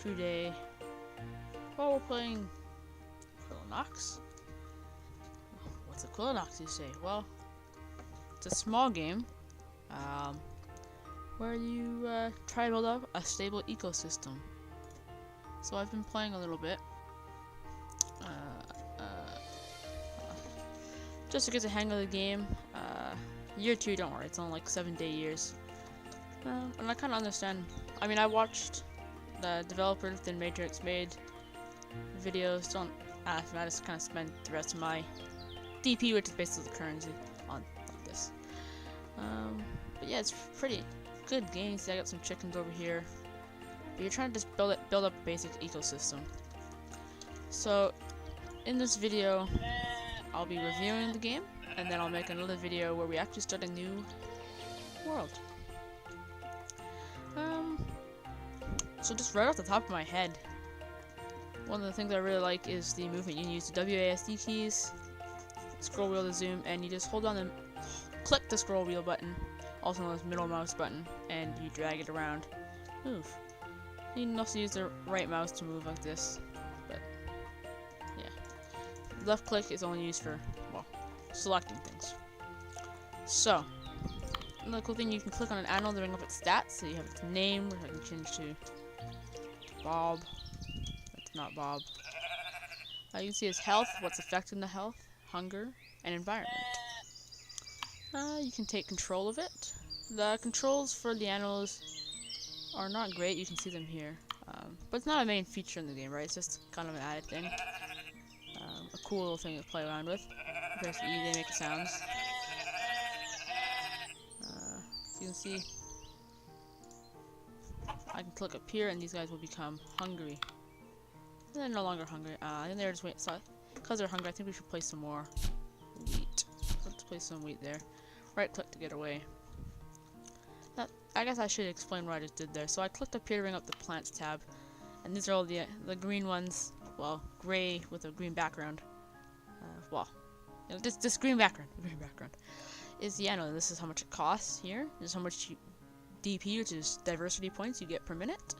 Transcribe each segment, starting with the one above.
today. Well, we're playing Equilinox. What's Equilinox, you say? Well, it's a small game where you try to build up a stable ecosystem. So I've been playing a little bit. Just to get the hang of the game. Year 2, don't worry, it's only like 7-day years. And I kind of understand. I mean, I watched the developer Thin Matrix made videos. I just kind of spent the rest of my DP, which is basically the currency, on this. But yeah, it's pretty good game. See, I got some chickens over here. But you're trying to just build up a basic ecosystem. So in this video, I'll be reviewing the game, and then I'll make another video where we actually start a new world. So just right off the top of my head, one of the things I really like is the movement. You can use the WASD keys, scroll wheel to zoom, and you just hold on and click the scroll wheel button, also known as middle mouse button, and you drag it around. Move. You can also use the right mouse to move like this, but yeah. Left click is only used for, well, selecting things. So, another cool thing, you can click on an animal to bring up its stats, so you have its name, which I can change to Bob. That's not Bob. You can see his health, what's affecting the health, hunger, and environment. You can take control of it. The controls for the animals are not great, you can see them here. But it's not a main feature in the game, right? It's just kind of an added thing. A cool little thing to play around with. Press E, they make sounds. So you can see, I can click up here and these guys will become hungry. And they're no longer hungry. And they're just waiting. So, because they're hungry, I think we should place some more wheat. Let's place some wheat there. Right click to get away. Now, I guess I should explain what I just did there. So I clicked up here to bring up the plants tab. And these are all the green ones. Well, gray with a green background. Well, you know, this green background is the animal. This is how much it costs here. This is how much DP, which is diversity points, you get per minute.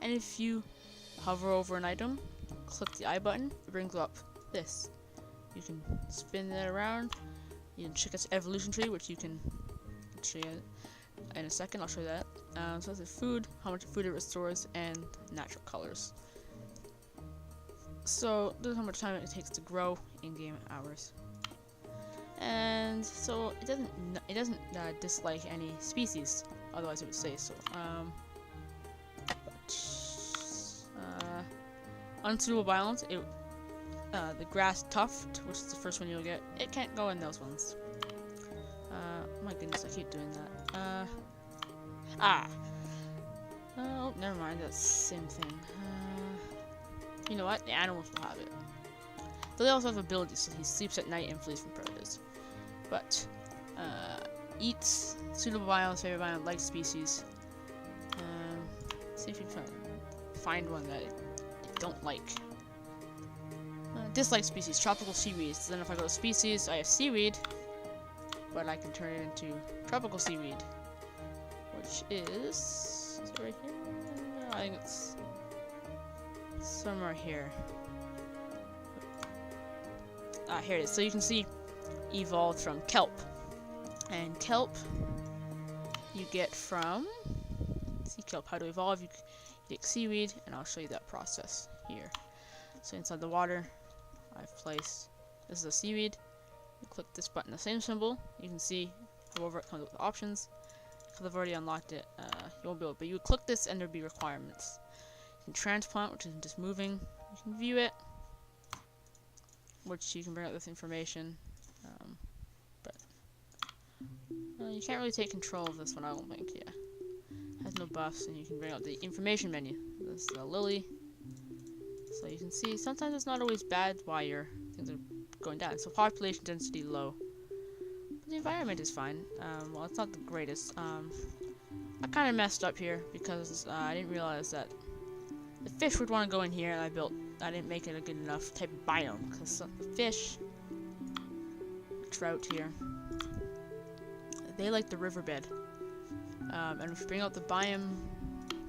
And if you hover over an item, click the I button, it brings up this. You can spin that around. You can check its evolution tree, which you can show you in a second. I'll show you that. So this is food, how much food it restores, and natural colors. So this is how much time it takes to grow in game hours. And so it doesn't dislike any species, otherwise it would say so. Unsuitable biomes, the grass tuft, which is the first one you'll get, it can't go in those ones. My goodness, I keep doing that. Oh, never mind, that's the same thing. You know what? The animals will have it. So they also have abilities, so he sleeps at night and flees from predators. But, eats suitable biomes, favorite biome, like species. See if you can find one that I don't like. Dislike species, tropical seaweeds. So then if I go to species, I have seaweed, but I can turn it into tropical seaweed, which is it right here? I think it's somewhere here. Here it is. So you can see evolved from kelp, and kelp you get from kelp. How to evolve? You take seaweed, and I'll show you that process here. So inside the water, I've placed, this is a seaweed. You click this button, the same symbol. You can see, however, it comes with options. Because I've already unlocked it, you won't be able. But you would click this, and there'll be requirements. You can transplant, which is just moving. You can view it, which you can bring up this information. But you can't really take control of this one, I don't think. Yeah. Has no buffs, and you can bring up the information menu. This is the lily. So you can see sometimes it's not always bad while your things are going down. So population density low, but the environment is fine. Well, it's not the greatest. I kind of messed up here because I didn't realize that the fish would want to go in here, and I didn't make it a good enough type of biome because the fish, trout here, they like the riverbed. And if you bring out the biome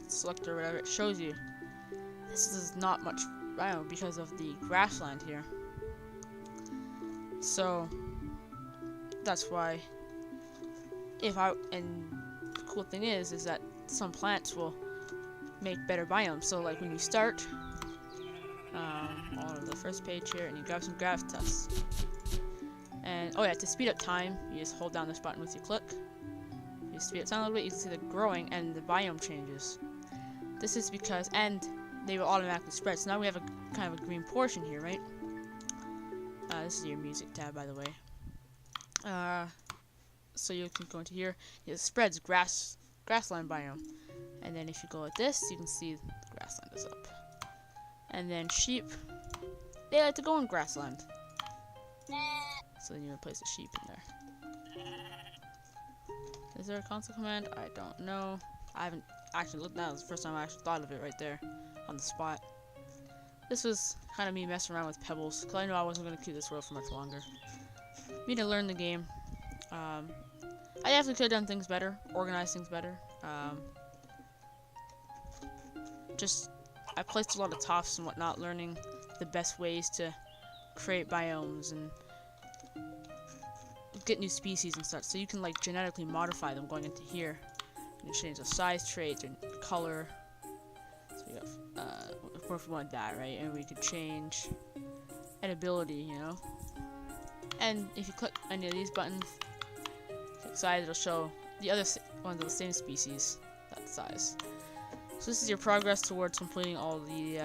selector or whatever, it shows you this is not much biome because of the grassland here. So that's why and the cool thing is that some plants will make better biomes. So like when you start on the first page here and you grab some grass tufts, and oh yeah, to speed up time you just hold down this button with your click. You speed up time a little bit, you can see the growing and the biome changes. This is because, and they will automatically spread. So now we have a kind of a green portion here, right? This is your music tab, by the way. So you can go into here. It spreads grassland biome, and then if you go like this, you can see the grassland is up. And then sheep, they like to go in grassland. So then you replace the sheep in there. Is there a console command? I don't know. I haven't actually looked at it. It was the first time I actually thought of it right there on the spot. This was kind of me messing around with pebbles, because I knew I wasn't going to keep this world for much longer. Me to learn the game. I definitely could have done things better, organized things better. I placed a lot of tofts and whatnot, learning the best ways to create biomes and get new species and such. So you can like genetically modify them going into here. You can change the size traits and color. So we got, of course we want that, right? And we could change an ability, you know. And if you click any of these buttons, click size, it'll show the other ones of the same species, that size. So this is your progress towards completing all the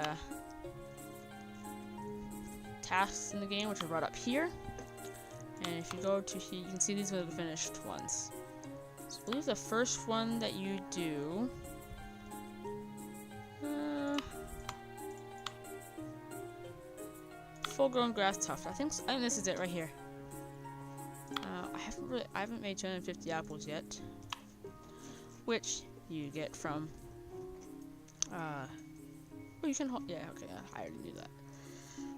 tasks in the game, which are brought up here. And if you go to here, you can see these are the finished ones. So I believe the first one that you do, full-grown grass tuft. I think this is it right here. I haven't made 250 apples yet, which you get from. Oh, you can hold. Yeah, okay. I already knew that.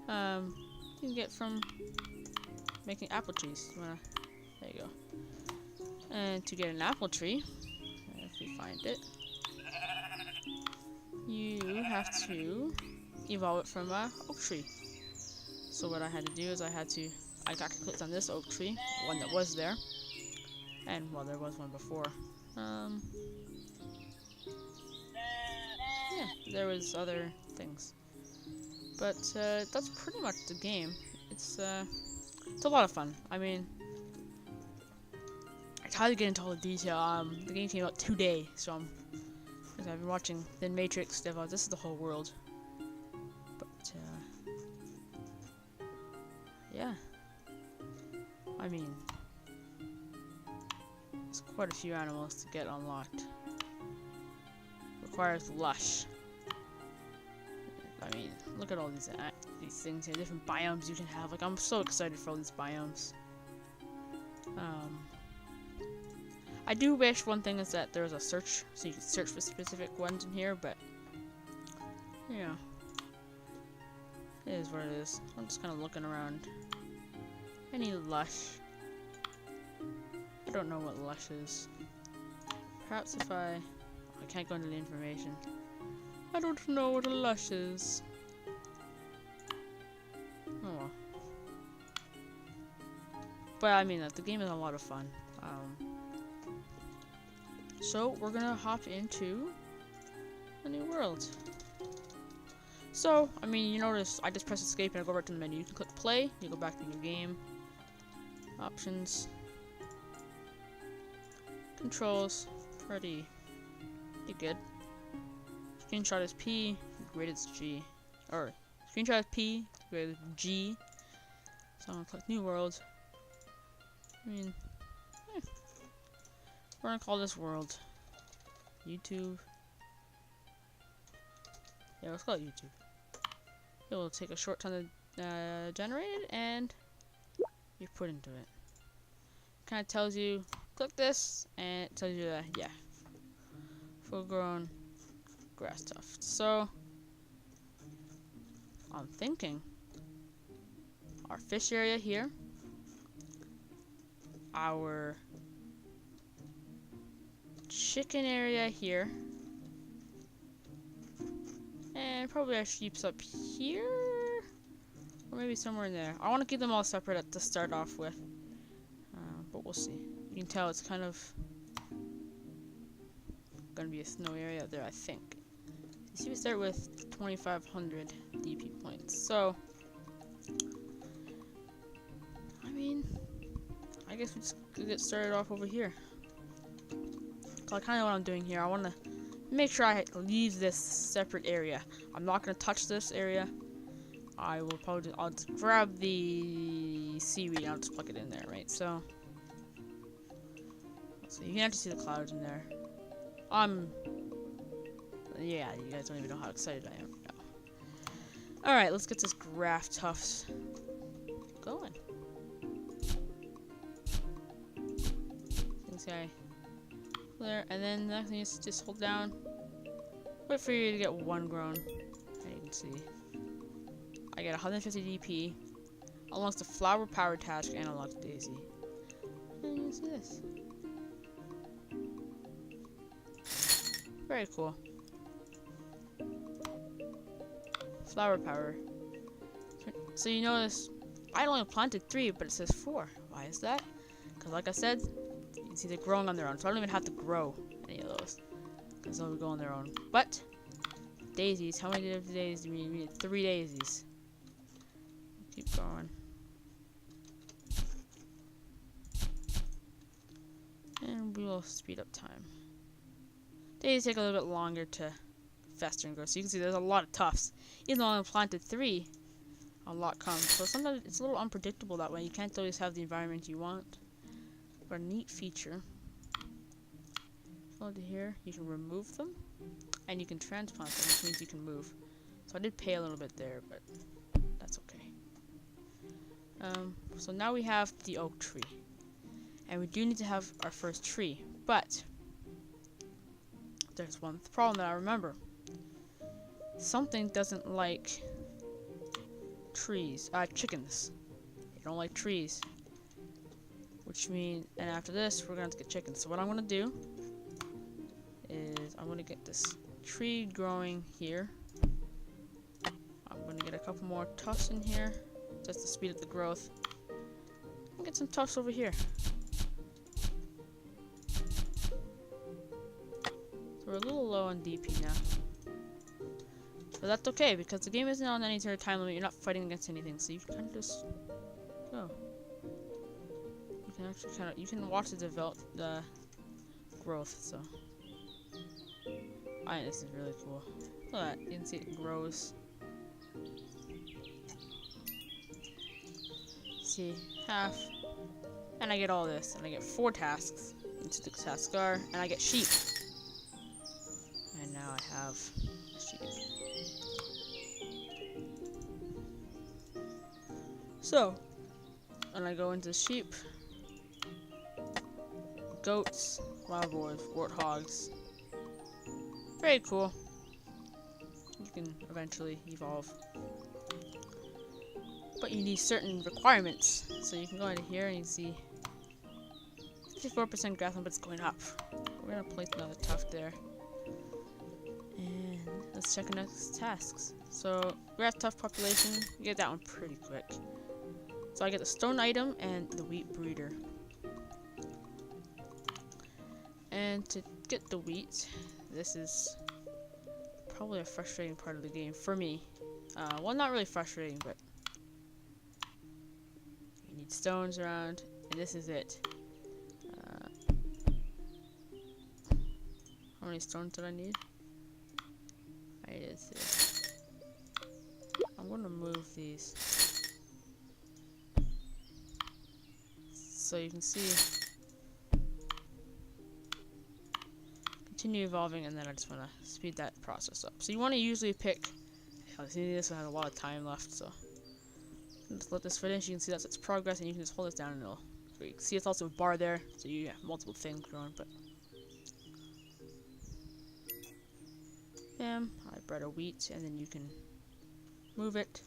You can get from making apple trees. There you go. And to get an apple tree, if you find it, you have to evolve it from an oak tree. So what I had to do is I clicked on this oak tree, one that was there, and well, there was one before. Yeah, there was other things, but that's pretty much the game. It's a lot of fun. I mean, I tried to get into all the detail. The game came out today, so I've been watching the Matrix dev. This is the whole world, but yeah. I mean, there's quite a few animals to get unlocked. Requires lush. I mean, look at all these things here, different biomes you can have. Like, I'm so excited for all these biomes. I do wish one thing is that there's a search, so you can search for specific ones in here, but yeah, it is what it is. I'm just kind of looking around. Any lush? I don't know what lush is. Perhaps if I can't go into the information. I don't know what a lush is. Oh well. But I mean, the game is a lot of fun. So we're gonna hop into a new world. So, I mean, you notice I just press escape and I go right to the menu. You can click play, you go back to your game. Options. Controls. Pretty good. Screenshot is P, grid is G. Or, screenshot is P, grid is G. So I'm gonna click new world. I mean, we're gonna call this world YouTube. Yeah, let's call it YouTube. It will take a short time to generate it, and you put into it. Kind of tells you, click this, and it tells you that, yeah, full-grown grass tuft. So, I'm thinking our fish area here, our chicken area here, and And probably our sheep's up here. Or maybe somewhere in there. I want to keep them all separate to start off with. But we'll see. You can tell it's kind of going to be a snow area out there, I think. You see, we start with 2,500 DP points. So, I mean, I guess we just get started off over here. So kind of what I'm doing here. I want to make sure I leave this separate area. I'm not going to touch this area. I will probably I'll just grab the seaweed and I'll just plug it in there, right? So you can actually see the clouds in there. Yeah, you guys don't even know how excited I am. No. Alright, let's get this graft tufts going. This guy there, and then the next thing is just hold down. Wait for you to get one grown. And you can see I get 150 DP, unlocks the flower power task, and unlocks Daisy. And you can see this. Very cool. Flower power. So you notice I only planted 3, but it says 4. Why is that? Because like I said, you can see they're growing on their own. So I don't even have to grow any of those, because they'll go on their own. But daisies, how many days do we need? We need 3 daisies. Keep going. And we will speed up time. Daisies take a little bit longer to fester and grow. So you can see there's a lot of tufts. Even though I only planted 3, a lot comes. So sometimes it's a little unpredictable that way. You can't always have the environment you want. But a neat feature. Go to here, you can remove them, and you can transplant them, which means you can move. So I did pay a little bit there, but that's okay. So now we have the oak tree. And we do need to have our first tree, but there's one problem that I remember. Something doesn't like chickens. They don't like trees. Which means, and after this, we're gonna have to get chickens. So what I'm gonna do is I'm gonna get this tree growing here. I'm gonna get a couple more tufts in here, just to speed up the growth. And get some tufts over here. So we're a little low on DP now. But that's okay, because the game isn't on any sort of time limit. You're not fighting against anything, so you can kind of just go. You can actually you can watch the growth. So, this is really cool. Look at that, you can see it grows. See, half, and I get all this, and I get 4 tasks into the taskbar, and I get sheep. And now I have a sheep. So, and I go into sheep, goats, wild boars, warthogs. Very cool. You can eventually evolve. But you need certain requirements. So you can go into here and you can see 54% grass, but it's going up. We're gonna place another tuft there. And let's check our next tasks. So, grass tuft population, you get that one pretty quick. So I get the stone item and the wheat breeder. And to get the wheat, this is probably a frustrating part of the game for me. Well, not really frustrating, but you need stones around, and this is it. How many stones did I need? It is. I'm gonna move these so you can see. Continue evolving, and then I just want to speed that process up. So you want to usually pick. See, this one has a lot of time left, so just let this finish. You can see that's its progress, and you can just hold this down, and it'll. You can see it's also a bar there, so you have multiple things growing. But I bred a wheat, and then you can move it,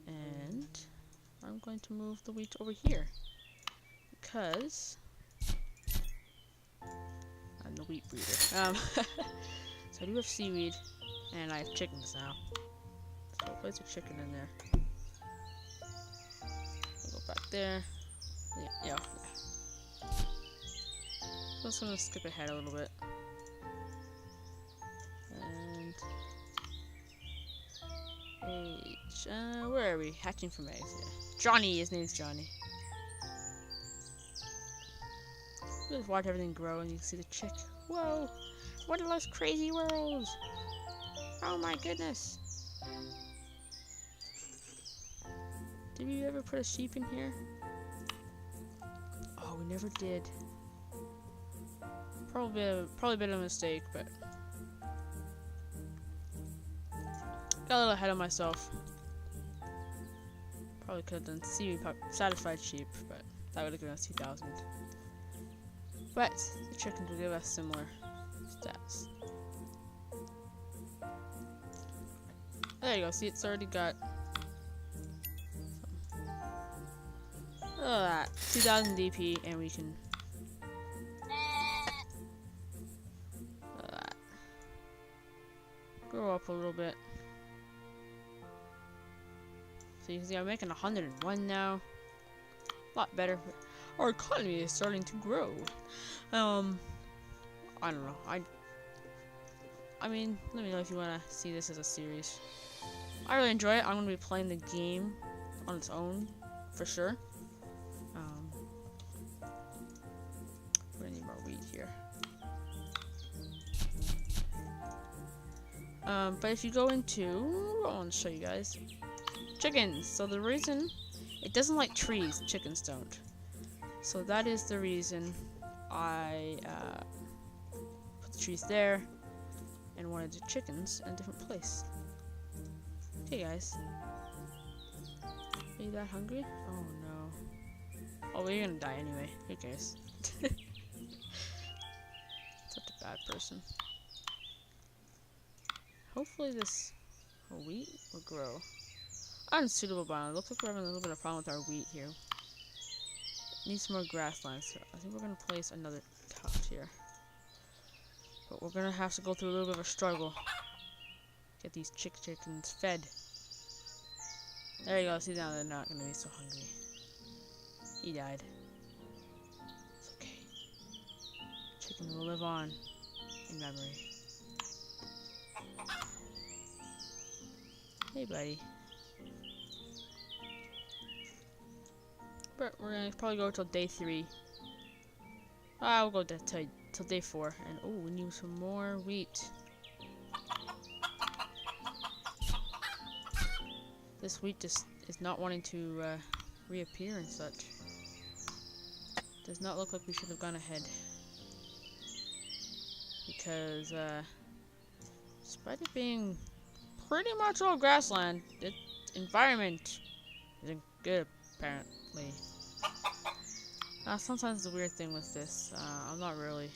and I'm going to move the wheat over here because I'm the wheat breeder. So I do have seaweed. And I have chickens now. So place a chicken in there. I'll go back there. Yeah. So I'm just gonna skip ahead a little bit. And age. Where are we? Hatching from eggs. Yeah. Johnny. His name's Johnny. Just watch everything grow, and you can see the chick. Whoa! What are those crazy worlds? Oh my goodness! Did we ever put a sheep in here? Oh, we never did. Probably a bit of a mistake, but got a little ahead of myself. Probably could have done satisfied sheep, but that would have given us 2,000. But the chickens will give us similar stats. There you go. See, it's already got that 2,000 DP, and we can grow up a little bit. So you can see I'm making 101 now. A lot better. Our economy is starting to grow. I don't know. I mean, let me know if you want to see this as a series. I really enjoy it. I'm going to be playing the game on its own, for sure. We're going to need more wheat here. But if you go into, I want to show you guys, chickens. So the reason, it doesn't like trees, chickens don't. So that is the reason I put the trees there and wanted the chickens in a different place. Okay guys. Are you that hungry? Oh no. Oh, well, you're gonna die anyway. Who cares? Such a bad person. Hopefully this wheat will grow. Unsuitable biome. Looks like we're having a little bit of problem with our wheat here. Needs more grasslands. So I think we're gonna place another tuft here. But we're gonna have to go through a little bit of a struggle. Get these chickens fed. There you go. See, now they're not gonna be so hungry. He died. It's okay. Chicken will live on in memory. Hey, buddy. But we're gonna probably go till day 3. I'll go till day 4. And oh, we need some more wheat. This wheat just is not wanting to reappear and such. Does not look like we should have gone ahead. Because despite it being pretty much all grassland, the environment isn't good apparently. Sometimes the weird thing with this, I'm not really.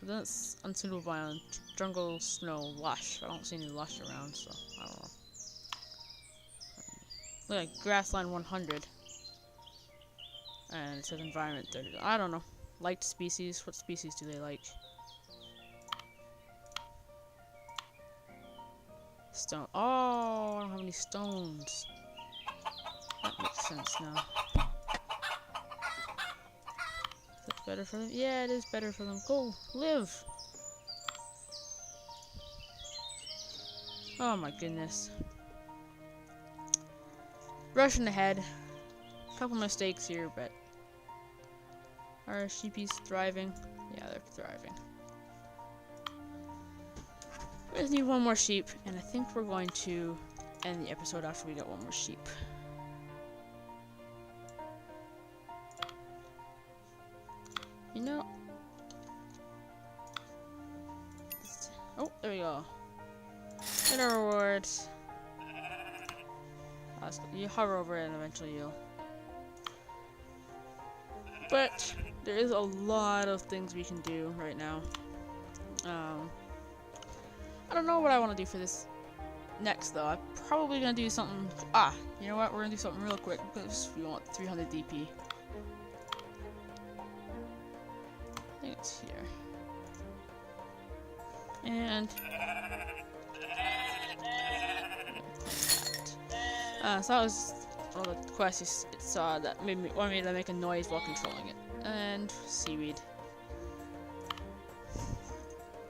So that's unsuitable biome, jungle, snow, lush. I don't see any lush around, so I don't know. Look like grassland 100. And it says environment 30. I don't know. Liked species. What species do they like? Stone. Oh, I don't have any stones. That makes sense now. Is that better for them? Yeah, it is better for them. Go, live! Oh my goodness. Rushing ahead. Couple mistakes here, but are sheepies thriving? Yeah, they're thriving. We just need one more sheep, and I think we're going to end the episode after we get one more sheep. You know. Oh, there we go. Get our rewards. You hover over it and eventually you'll. But there is a lot of things we can do right now. I don't know what I want to do for this next though. I'm probably gonna do something. You know what? We're gonna do something real quick because we want 300 DP. I think it's here. And So that was one of the quests it saw that wanted me to make a noise while controlling it. And seaweed.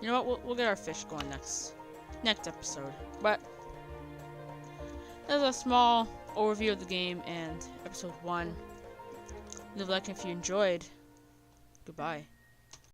You know what? We'll get our fish going next episode. But there's a small overview of the game and episode 1. Leave a like if you enjoyed. Goodbye.